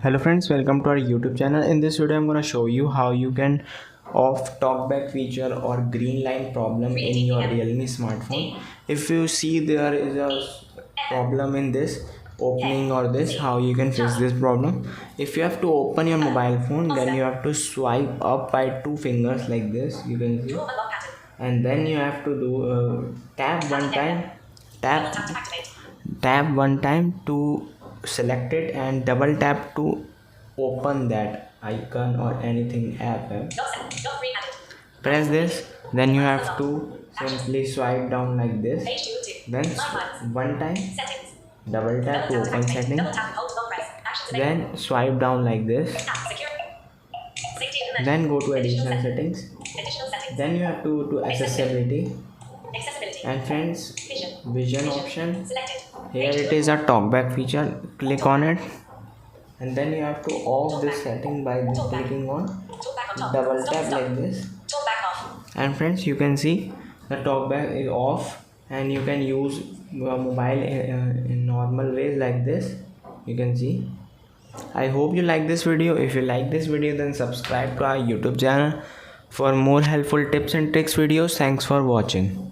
Hello friends, welcome to our YouTube channel. In this video I'm going to show you how you can off talkback feature or green line problem in your Realme smartphone. If you see there is a problem in this opening or this, how you can fix this problem. If you have to open your mobile phone, then you have to swipe up by two fingers like this, you can see, and then you have to do tap tap one time to select it and double tap to open that icon or anything app. Press this, then you have to simply swipe down like this, then one time double tap to open setting, then swipe down like this, then go to additional settings, then you have to accessibility, and friends, vision option. Here it is a talkback feature, click on it, and then you have to off this setting by clicking on double tap like this. And friends, you can see the talkback is off and you can use mobile in normal ways like this, you can see. I hope you like this video. If you like this video, then subscribe to our YouTube channel for more helpful tips and tricks videos. Thanks for watching.